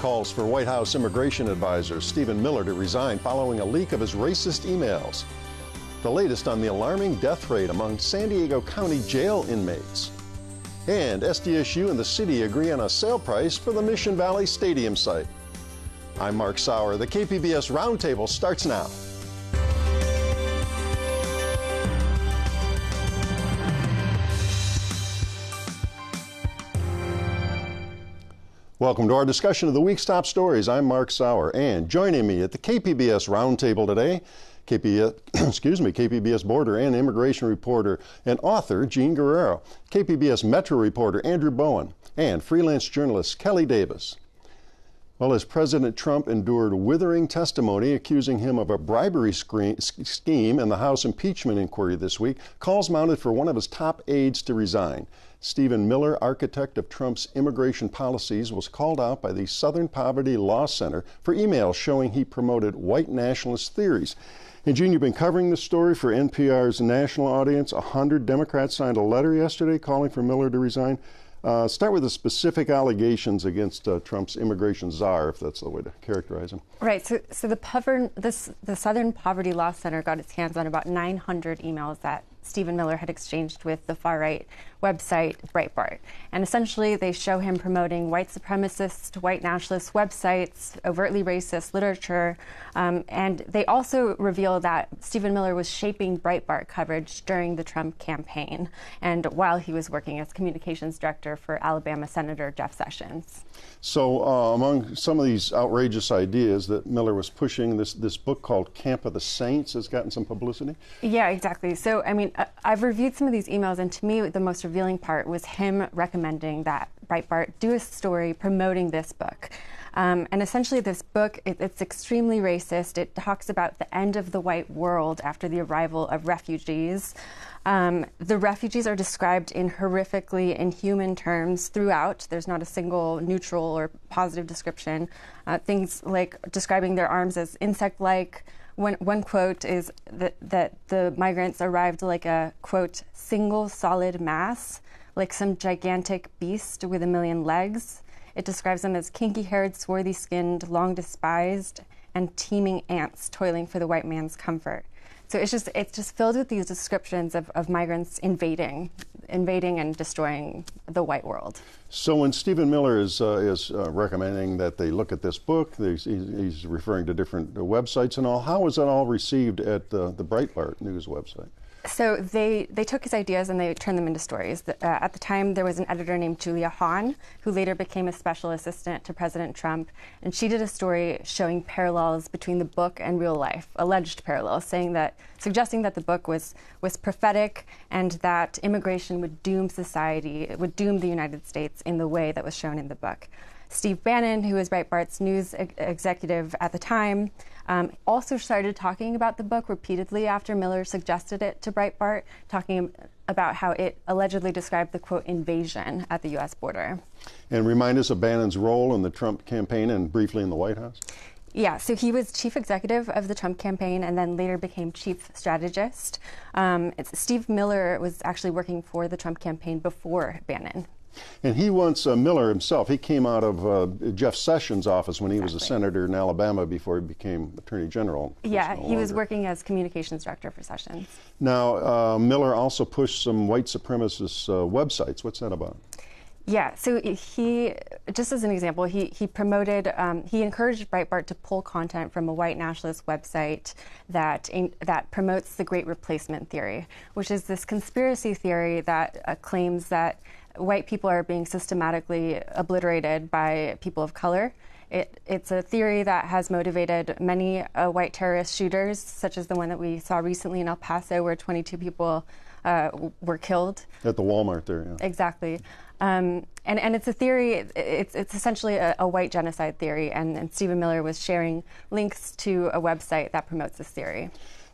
calls for White House immigration advisor Stephen Miller to resign following a leak of his racist emails. The latest on the alarming death rate among San Diego County jail inmates. And SDSU and the city agree on a sale price for the Mission Valley Stadium site. I'm Mark Sauer. The KPBS Roundtable starts now. Welcome to our discussion of the week's top stories. I'm Mark Sauer, and joining me at the KPBS Roundtable today, KPBS border and immigration reporter and author Jean Guerrero, KPBS Metro reporter Andrew Bowen, and freelance journalist Kelly Davis. Well, as President Trump endured withering testimony accusing him of a bribery scheme in the House impeachment inquiry this week, calls mounted for one of his top aides to resign. Stephen Miller, architect of Trump's immigration policies, was called out by the Southern Poverty Law Center for emails showing he promoted white nationalist theories. And Gene, you've been covering this story for NPR's national audience. 100 Democrats signed a letter yesterday calling for Miller to resign. Start with the specific allegations against Trump's immigration czar, if that's the way to characterize him. Right. So the Southern Poverty Law Center got its hands on about 900 emails that Stephen Miller had exchanged with the far-right website Breitbart. And essentially, they show him promoting white supremacist, white nationalist websites, overtly racist literature, and they also reveal that Stephen Miller was shaping Breitbart coverage during the Trump campaign and while he was working as communications director for Alabama Senator Jeff Sessions. So among some of these outrageous ideas that Miller was pushing, this book called Camp of the Saints has gotten some publicity? Yeah, exactly. So, I mean, I've reviewed some of these emails, and to me, the most revealing part was him recommending that Breitbart do a story promoting this book. And essentially, this book, it's extremely racist. It talks about the end of the white world after the arrival of refugees. The refugees are described in horrifically inhuman terms throughout. There's not a single neutral or positive description. Things like describing their arms as insect-like. One quote is that the migrants arrived like a, quote, single solid mass, like some gigantic beast with a million legs. It describes them as kinky-haired, swarthy-skinned, long-despised, and teeming ants toiling for the white man's comfort. So it's just filled with these descriptions of migrants invading and destroying the white world. So when Stephen Miller is recommending that they look at this book, he's referring to different websites and all. How was that all received at the Breitbart News website? So they took his ideas and they turned them into stories. At the time, there was an editor named Julia Hahn, who later became a special assistant to President Trump, and she did a story showing parallels between the book and real life, alleged parallels, suggesting that the book was prophetic and that immigration would doom society, it would doom the United States in the way that was shown in the book. Steve Bannon, who was Breitbart's news executive at the time, also started talking about the book repeatedly after Miller suggested it to Breitbart, talking about how it allegedly described the, quote, invasion at the U.S. border. And remind us of Bannon's role in the Trump campaign and briefly in the White House. Yeah, so he was chief executive of the Trump campaign and then later became chief strategist. Steve Miller was actually working for the Trump campaign before Bannon. And he once, Miller himself, he came out of Jeff Sessions' office when he was a senator in Alabama before he became Attorney General. Yeah, he was working as communications director for Sessions. Now, Miller also pushed some white supremacist websites. What's that about? Yeah, so he, just as an example, he promoted, he encouraged Breitbart to pull content from a white nationalist website that promotes the Great Replacement theory, which is this conspiracy theory that claims that white people are being systematically obliterated by people of color. It's a theory that has motivated many white terrorist shooters, such as the one that we saw recently in El Paso, where 22 people were killed. At the Walmart there, yeah. Exactly. And it's a theory, it's essentially a white genocide theory, and Stephen Miller was sharing links to a website that promotes this theory.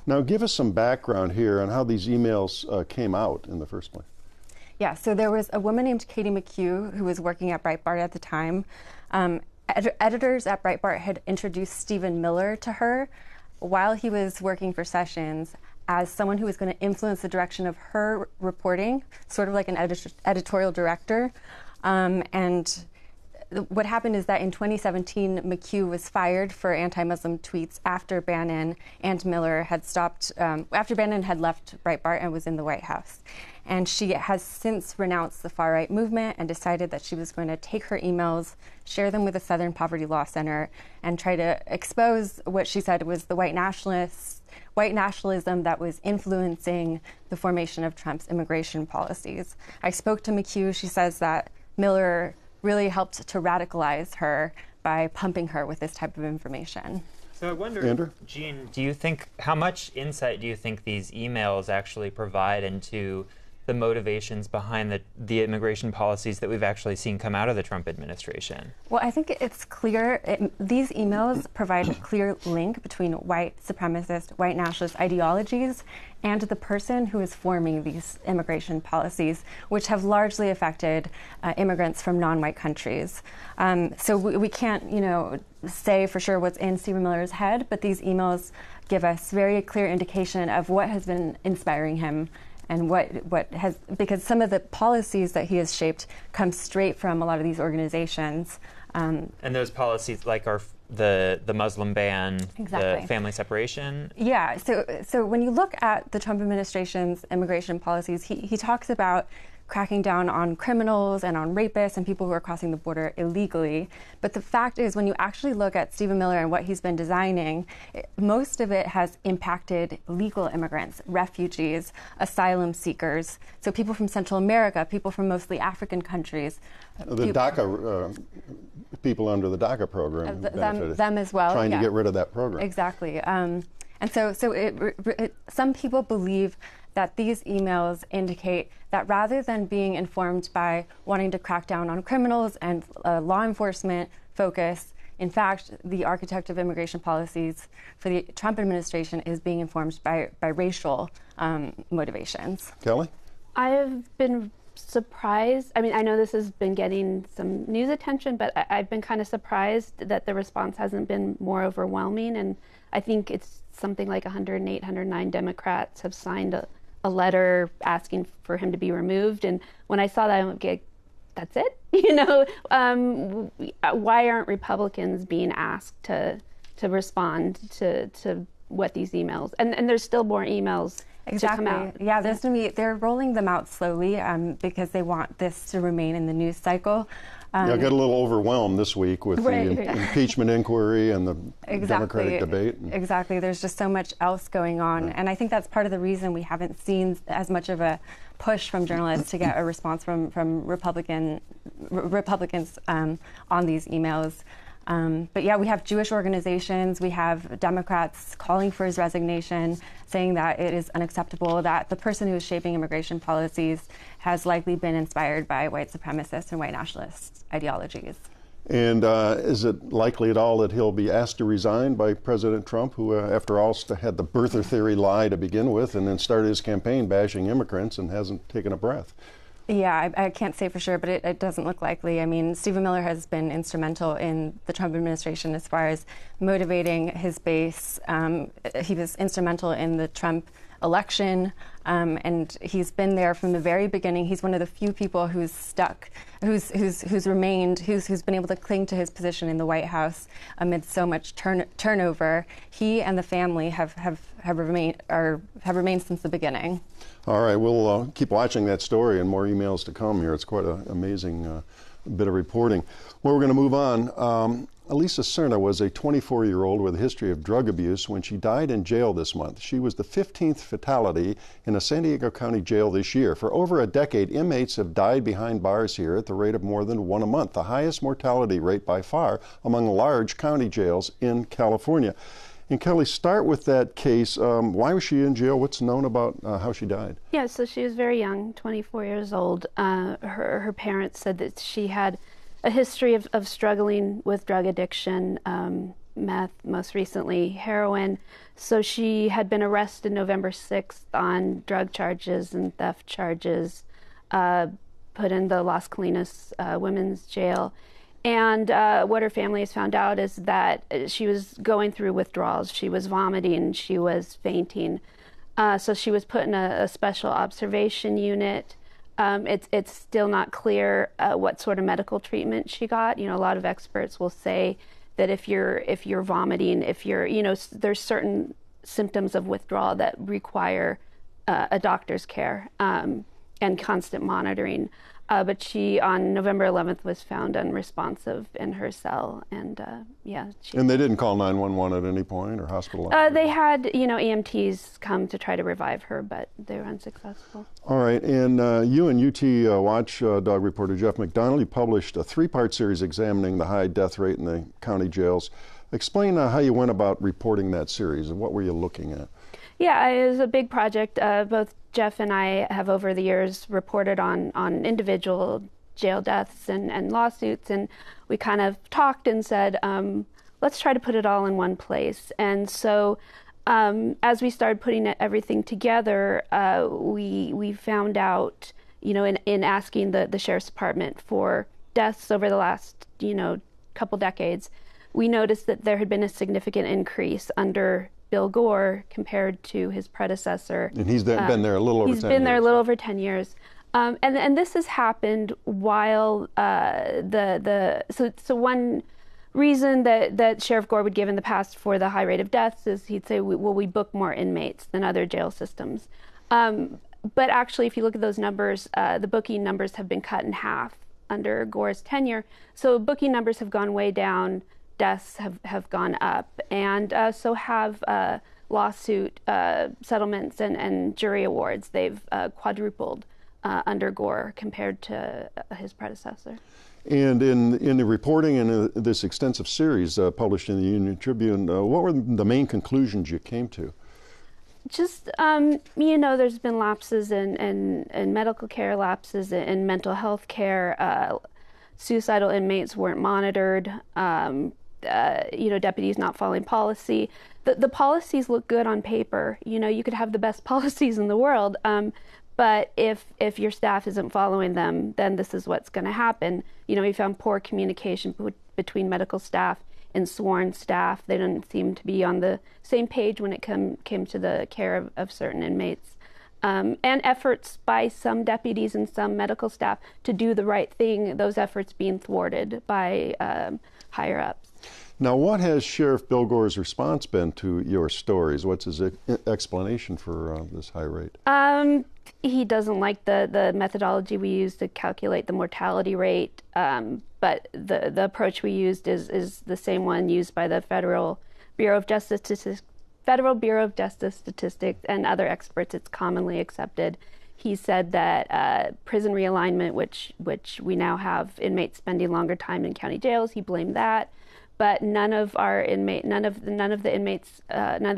Now give us some background here on how these emails came out in the first place. Yeah, so there was a woman named Katie McHugh who was working at Breitbart at the time. Editors at Breitbart had introduced Stephen Miller to her while he was working for Sessions as someone who was going to influence the direction of her reporting, sort of like an editorial director. And what happened is that in 2017, McHugh was fired for anti-Muslim tweets after Bannon and Miller had after Bannon had left Breitbart and was in the White House. And she has since renounced the far-right movement and decided that she was going to take her emails, share them with the Southern Poverty Law Center, and try to expose what she said was the white nationalism that was influencing the formation of Trump's immigration policies. I spoke to McHugh. She says that Miller really helped to radicalize her by pumping her with this type of information. So I wonder, Andrew? Jean, how much insight do you think these emails actually provide into the motivations behind the immigration policies that we've actually seen come out of the Trump administration? Well, I think it's clear. These emails provide a clear link between white supremacist, white nationalist ideologies and the person who is forming these immigration policies, which have largely affected immigrants from non-white countries. So we can't, say for sure what's in Stephen Miller's head, but these emails give us very clear indication of what has been inspiring him and because some of the policies that he has shaped come straight from a lot of these organizations. And those policies are the Muslim ban, exactly. The family separation? Yeah, so when you look at the Trump administration's immigration policies, he talks about cracking down on criminals and on rapists and people who are crossing the border illegally. But the fact is, when you actually look at Stephen Miller and what he's been designing, most of it has impacted legal immigrants, refugees, asylum seekers, so people from Central America, people from mostly African countries. The DACA, people under the DACA program benefited. Them as well. Trying to get rid of that program. Exactly. And so some people believe that these emails indicate that rather than being informed by wanting to crack down on criminals and law enforcement focus, in fact, the architect of immigration policies for the Trump administration is being informed by racial motivations. Kelly? I've been surprised. I mean, I know this has been getting some news attention, but I've been kind of surprised that the response hasn't been more overwhelming. And I think it's something like 108, 109 Democrats have signed a letter asking for him to be removed. And when I saw that, I went, okay, that's it? Why aren't Republicans being asked to respond to what these emails? And there's still more emails to come out. Yeah, they're rolling them out slowly because they want this to remain in the news cycle. I got a little overwhelmed this week with the impeachment inquiry and the Democratic debate. Exactly. There's just so much else going on. Right. And I think that's part of the reason we haven't seen as much of a push from journalists to get a response from Republicans on these emails. But yeah, we have Jewish organizations, we have Democrats calling for his resignation, saying that it is unacceptable, that the person who is shaping immigration policies has likely been inspired by white supremacist and white nationalist ideologies. And is it likely at all that he'll be asked to resign by President Trump, who, after all, had the birther theory lie to begin with and then started his campaign bashing immigrants and hasn't taken a breath? Yeah, I can't say for sure, but it doesn't look likely. I mean, Stephen Miller has been instrumental in the Trump administration as far as motivating his base. He was instrumental in the Trump election, and he's been there from the very beginning. He's one of the few people who's stuck, who's been able to cling to his position in the White House amid so much turnover. He and the family have remained since the beginning. All right, we'll keep watching that story and more emails to come here. It's quite an amazing bit of reporting. Well, we're going to move on. Elisa Serna was a 24-year-old with a history of drug abuse when she died in jail this month. She was the 15th fatality in a San Diego County jail this year. For over a decade, inmates have died behind bars here at the rate of more than one a month, the highest mortality rate by far among large county jails in California. And Kelly, start with that case. Why was she in jail? What's known about how she died? Yeah, so she was very young, 24 years old. Her parents said that she had a history of struggling with drug addiction, meth, most recently heroin. So she had been arrested November 6th on drug charges and theft charges, put in the Las Colinas women's jail. And what her family has found out is that she was going through withdrawals. She was vomiting, she was fainting. So she was put in a special observation unit. It's still not clear what sort of medical treatment she got. A lot of experts will say that if you're vomiting, if you're, there's certain symptoms of withdrawal that require a doctor's care and constant monitoring. But she, on November 11th, was found unresponsive in her cell, and And they didn't call 911 at any point or hospitalized? They had, EMTs come to try to revive her, but they were unsuccessful. All right, and you and UT Watchdog reporter Jeff McDonald, you published a 3-part series examining the high death rate in the county jails. Explain how you went about reporting that series, and what were you looking at? Yeah, it was a big project. Both Jeff and I have over the years reported on individual jail deaths and lawsuits, and we kind of talked and said, let's try to put it all in one place. And so as we started putting everything together, we found out, in asking the Sheriff's Department for deaths over the last, couple decades, we noticed that there had been a significant increase under Bill Gore compared to his predecessor. And he's been there a little over 10 years. He's been there a little over 10 years. And this has happened while so one reason that Sheriff Gore would give in the past for the high rate of deaths is he'd say, we book more inmates than other jail systems. But actually, if you look at those numbers, the booking numbers have been cut in half under Gore's tenure. So booking numbers have gone way down. Deaths have gone up, and so have lawsuit settlements and jury awards. They've quadrupled under Gore compared to his predecessor. And in the reporting in this extensive series published in the Union Tribune, what were the main conclusions you came to? Just, there's been lapses in medical care, lapses in mental health care. Suicidal inmates weren't monitored. Deputies not following policy. The policies look good on paper. You could have the best policies in the world, but if your staff isn't following them, then this is what's going to happen. We found poor communication between medical staff and sworn staff. They didn't seem to be on the same page when it came to the care of certain inmates. And efforts by some deputies and some medical staff to do the right thing, those efforts being thwarted by higher ups. Now, what has Sheriff Bill Gore's response been to your stories? What's his explanation for this high rate? He doesn't like the methodology we use to calculate the mortality rate, but the approach we used is the same one used by the Federal Bureau of Justice Statistics and other experts. It's commonly accepted. He said that prison realignment, which we now have inmates spending longer time in county jails, he blamed that. But none of the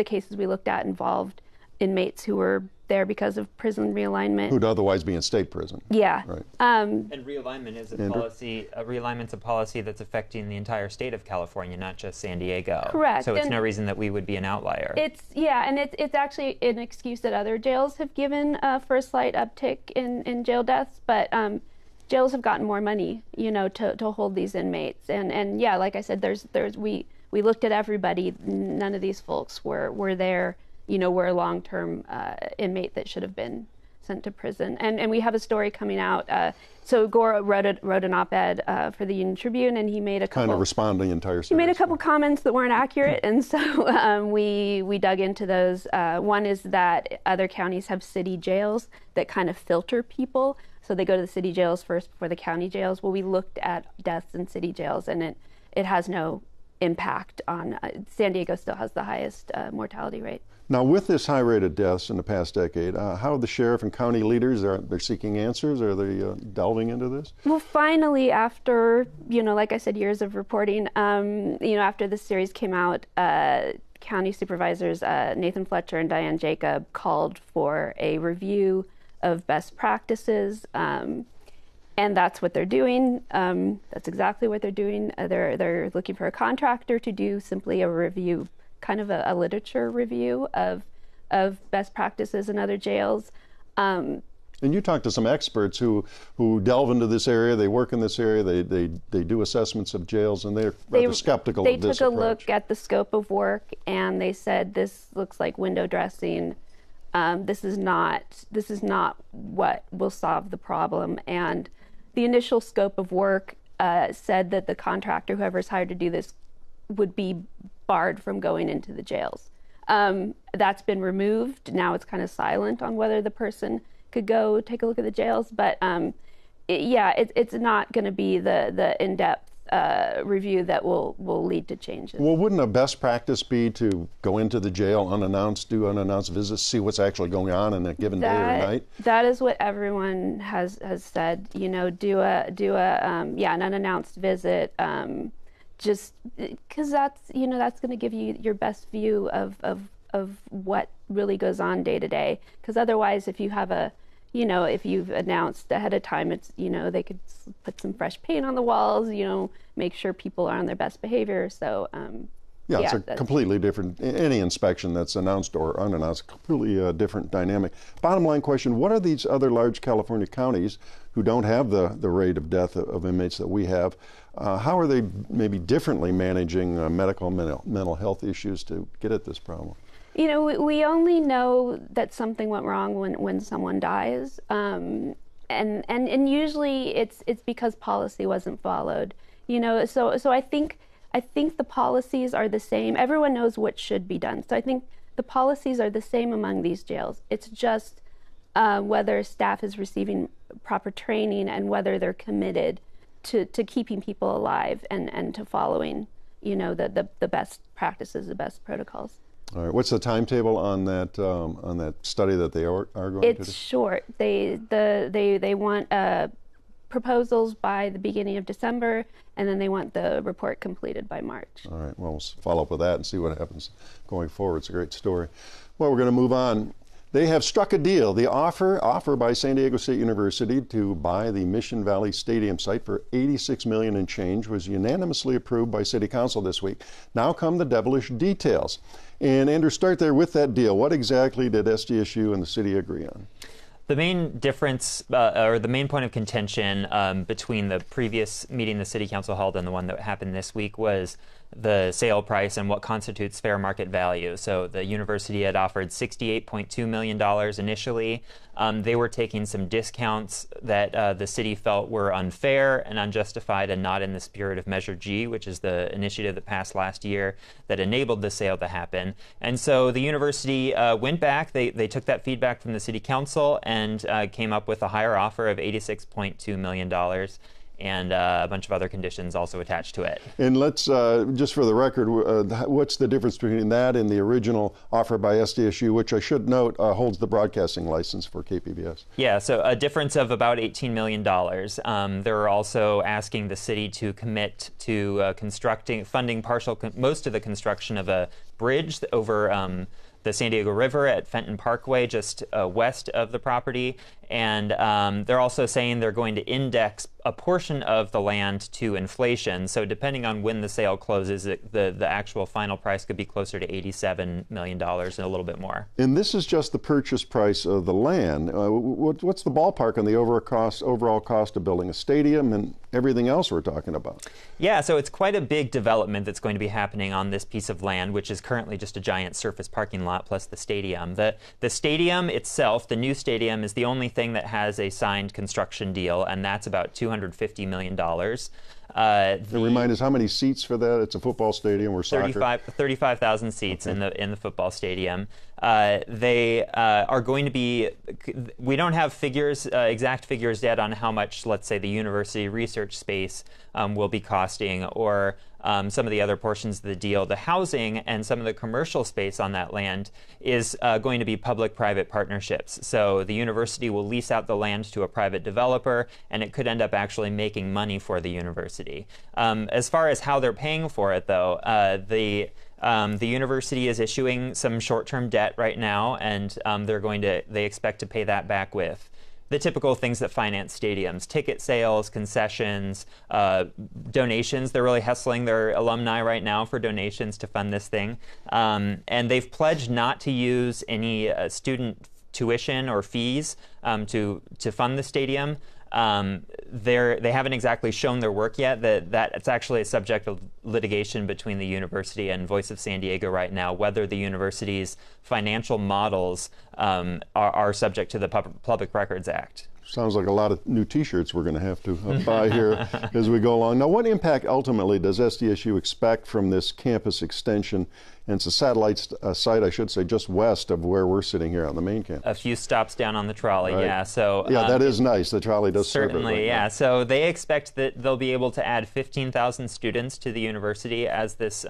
cases we looked at involved inmates who were there because of prison realignment. Who'd otherwise be in state prison. Yeah. Right. And realignment is a policy. Realignment's a policy that's affecting the entire state of California, not just San Diego. Correct. So it's no reason that we would be an outlier. It's actually an excuse that other jails have given for a slight uptick in jail deaths, but jails have gotten more money, to hold these inmates. And yeah, like I said, we looked at everybody. None of these folks were there, were a long-term inmate that should have been sent to prison. And we have a story coming out. So Gore wrote an op-ed for the Union Tribune, and he made a couple... Kind of responding the entire series. He made a couple comments that weren't accurate, and so we dug into those. One is that other counties have city jails that kind of filter people. So they go to the city jails first before the county jails. Well, we looked at deaths in city jails, and it has no impact on... San Diego still has the highest mortality rate. Now, with this high rate of deaths in the past decade, how are the sheriff and county leaders? They're seeking answers? Are they delving into this? Well, finally, after, like I said, years of reporting, after this series came out, county supervisors Nathan Fletcher and Diane Jacob called for a review of best practices, and that's what they're doing. That's exactly what they're doing. They're looking for a contractor to do simply a review, kind of a literature review of best practices in other jails. And you talk to some experts who delve into this area. They work in this area. They do assessments of jails, and they're rather skeptical of this approach. They took a look at the scope of work, and they said this looks like window dressing. This is not what will solve the problem. And the initial scope of work said that the contractor, whoever's hired to do this, would be barred from going into the jails. That's been removed. Now it's kind of silent on whether the person could go take a look at the jails. But it's not going to be the in-depth review that will lead to changes. Well, wouldn't a best practice be to go into the jail unannounced, do unannounced visits, see what's actually going on in a given day or night? That is what everyone has said. Do an unannounced visit, just because that's going to give you your best view of what really goes on day to day. Because otherwise, if you have if you've announced ahead of time, it's, they could put some fresh paint on the walls, make sure people are on their best behavior. So, it's a completely different, any inspection that's announced or unannounced, completely different dynamic. Bottom line question, what are these other large California counties who don't have the rate of death of inmates that we have, how are they maybe differently managing medical mental health issues to get at this problem? We only know that something went wrong when someone dies, and usually it's because policy wasn't followed. So I think the policies are the same. Everyone knows what should be done. So I think the policies are the same among these jails. It's just whether staff is receiving proper training and whether they're committed to keeping people alive and to following the best practices, the best protocols. All right. What's the timetable on that study that they are going to do? It's short. They want proposals by the beginning of December, and then they want the report completed by March. All right. Well, we'll follow up with that and see what happens going forward. It's a great story. Well, we're going to move on. They have struck a deal. The offer by San Diego State University to buy the Mission Valley Stadium site for $86 million and change was unanimously approved by City Council this week. Now come the devilish details. And Andrew, start there with that deal. What exactly did SDSU and the city agree on? The main difference, or the main point of contention between the previous meeting the City Council held and the one that happened this week was the sale price and what constitutes fair market value. So the university had offered $68.2 million initially. They were taking some discounts that the city felt were unfair and unjustified and not in the spirit of Measure G, which is the initiative that passed last year that enabled the sale to happen. And so the university went back. They took that feedback from the City Council and came up with a higher offer of $86.2 million. And a bunch of other conditions also attached to it. And let's, just for the record, what's the difference between that and the original offer by SDSU, which I should note holds the broadcasting license for KPBS? Yeah, so a difference of about $18 million. They're also asking the city to commit to funding most of the construction of a bridge over the San Diego River at Fenton Parkway, just west of the property. And they're also saying they're going to index a portion of the land to inflation. So depending on when the sale closes, the actual final price could be closer to $87 million and a little bit more. And this is just the purchase price of the land. What's the ballpark on the overall cost of building a stadium and everything else we're talking about? Yeah, so it's quite a big development that's going to be happening on this piece of land, which is currently just a giant surface parking lot plus the stadium. The stadium itself, the new stadium, is the only thing that has a signed construction deal, and that's about $250 million. Remind us, how many seats for that? It's a football stadium or soccer? 35,000 seats in the football stadium. They are going to be, we don't have exact figures yet on how much, let's say, the university research space will be costing, or some of the other portions of the deal. The housing and some of the commercial space on that land is going to be public-private partnerships. So the university will lease out the land to a private developer, and it could end up actually making money for the university. As far as how they're paying for it, though, the university is issuing some short-term debt right now, and they expect to pay that back with the typical things that finance stadiums: ticket sales, concessions, donations. They're really hustling their alumni right now for donations to fund this thing. And they've pledged not to use any student tuition or fees to fund the stadium. They haven't exactly shown their work yet. That it's actually a subject of litigation between the university and Voice of San Diego right now, whether the university's financial models are subject to the Public Records Act. Sounds like a lot of new T-shirts we're going to have to buy here as we go along. Now, what impact ultimately does SDSU expect from this campus extension? And it's a satellite site, I should say, just west of where we're sitting here on the main campus. A few stops down on the trolley, right. Yeah. So yeah, that is nice. The trolley does certainly, serve it right yeah. now. So they expect that they'll be able to add 15,000 students to the university as this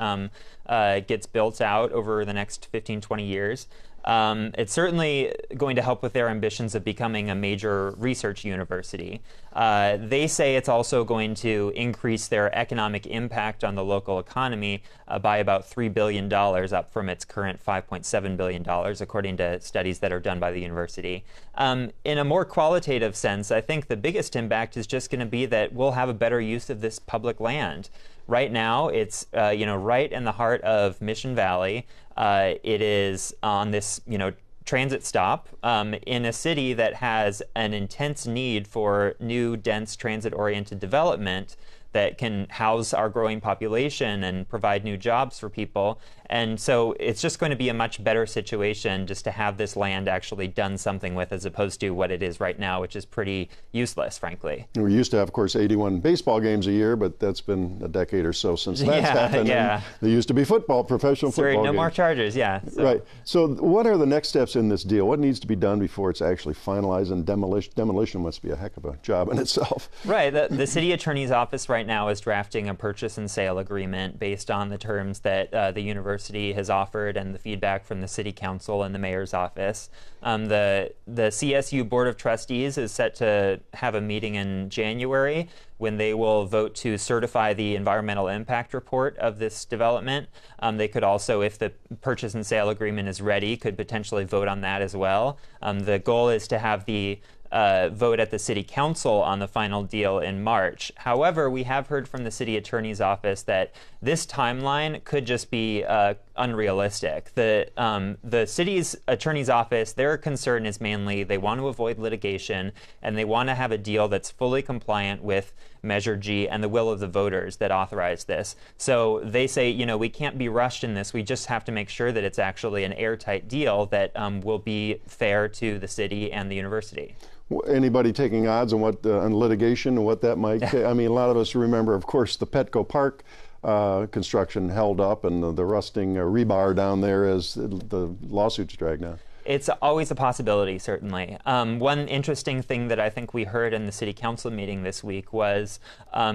gets built out over the next 15, 20 years. It's certainly going to help with their ambitions of becoming a major research university. They say it's also going to increase their economic impact on the local economy by about $3 billion, up from its current $5.7 billion, according to studies that are done by the university. In a more qualitative sense, I think the biggest impact is just going to be that we'll have a better use of this public land. Right now, it's right in the heart of Mission Valley. It is on this transit stop in a city that has an intense need for new, dense, transit-oriented development that can house our growing population and provide new jobs for people. And so it's just going to be a much better situation just to have this land actually done something with, as opposed to what it is right now, which is pretty useless, frankly. We used to have, of course, 81 baseball games a year, but that's been a decade or so since that's happened. Yeah. And there used to be professional football No games. more Chargers, yeah. So. Right. So what are the next steps in this deal? What needs to be done before it's actually finalized? And demolition must be a heck of a job in itself. Right. The city attorney's office right now is drafting a purchase and sale agreement based on the terms that the university has offered and the feedback from the city council and the mayor's office. The CSU Board of Trustees is set to have a meeting in January when they will vote to certify the environmental impact report of this development. They could also, if the purchase and sale agreement is ready, could potentially vote on that as well. The goal is to have the vote at the city council on the final deal in March. However, we have heard from the city attorney's office that this timeline could just be unrealistic. The city's attorney's office, their concern is mainly they want to avoid litigation and they want to have a deal that's fully compliant with Measure G and the will of the voters that authorized this. So they say, we can't be rushed in this. We just have to make sure that it's actually an airtight deal that will be fair to the city and the university. Anybody taking odds on on litigation and what that might take? I mean, a lot of us remember, of course, the Petco Park construction held up and the rusting rebar down there as the lawsuits dragged out. It's always a possibility, certainly. One interesting thing that I think we heard in the city council meeting this week was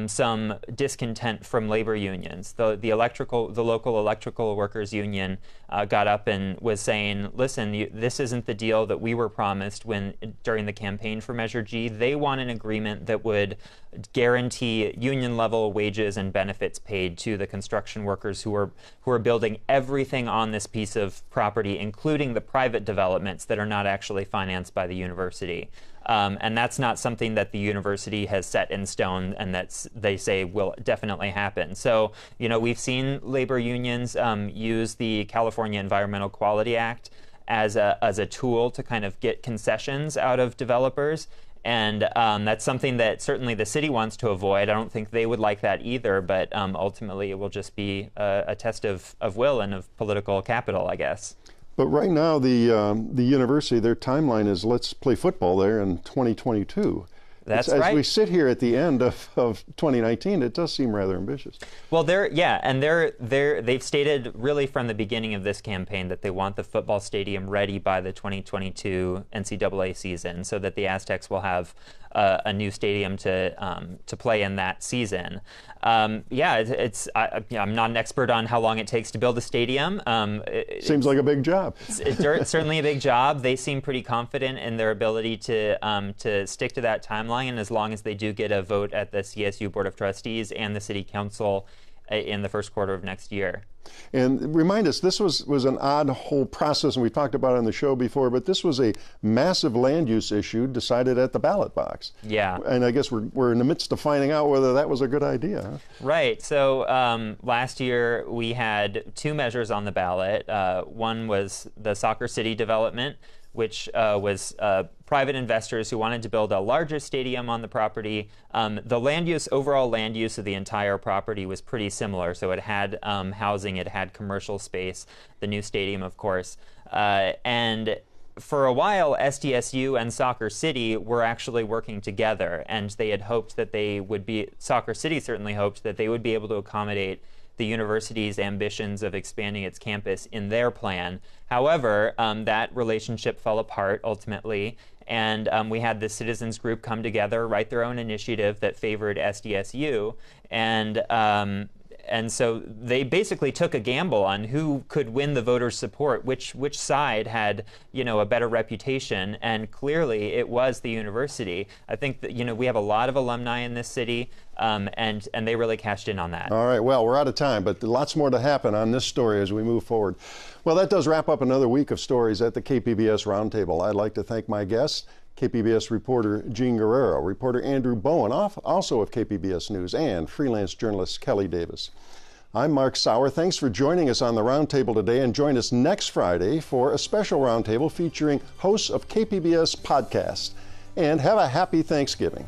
some discontent from labor unions. The local electrical workers union got up and was saying, listen, this isn't the deal that we were promised during the campaign for Measure G. They want an agreement that would guarantee union level wages and benefits paid to the construction workers who are building everything on this piece of property, including the private developments that are not actually financed by the university. And that's not something that the university has set in stone and they say will definitely happen. So, we've seen labor unions use the California Environmental Quality Act as a tool to kind of get concessions out of developers. And that's something that certainly the city wants to avoid. I don't think they would like that either, but ultimately it will just be a test of will and of political capital, I guess. But right now, the university, their timeline is let's play football there in 2022. That's right. As we sit here at the end of 2019, it does seem rather ambitious. Well, they've stated really from the beginning of this campaign that they want the football stadium ready by the 2022 NCAA season, so that the Aztecs will have a new stadium to play in that season. I'm not an expert on how long it takes to build a stadium. Seems like a big job. It's certainly a big job. They seem pretty confident in their ability to stick to that timeline, and as long as they do get a vote at the CSU Board of Trustees and the City Council in the first quarter of next year. And remind us, this was an odd whole process, and we talked about it on the show before, but this was a massive land use issue decided at the ballot box. Yeah. And I guess we're in the midst of finding out whether that was a good idea. Huh? Right. So last year we had two measures on the ballot. One was the Soccer City development, which was private investors who wanted to build a larger stadium on the property. The overall land use of the entire property was pretty similar. So it had housing, it had commercial space, the new stadium, of course. And for a while, SDSU and Soccer City were actually working together, and they had hoped that they would be, Soccer City certainly hoped that they would be able to accommodate the university's ambitions of expanding its campus in their plan. However, that relationship fell apart ultimately, and we had the citizens group come together, write their own initiative that favored SDSU, and so they basically took a gamble on who could win the voters' support, which side had, a better reputation, and clearly it was the university. I think that, we have a lot of alumni in this city, and they really cashed in on that. All right, well, we're out of time, but lots more to happen on this story as we move forward. Well, that does wrap up another week of stories at the KPBS Roundtable. I'd like to thank my guests, KPBS reporter Jean Guerrero, reporter Andrew Bowen, also of KPBS News, and freelance journalist Kelly Davis. I'm Mark Sauer. Thanks for joining us on the Roundtable today, and join us next Friday for a special Roundtable featuring hosts of KPBS podcasts. And have a happy Thanksgiving.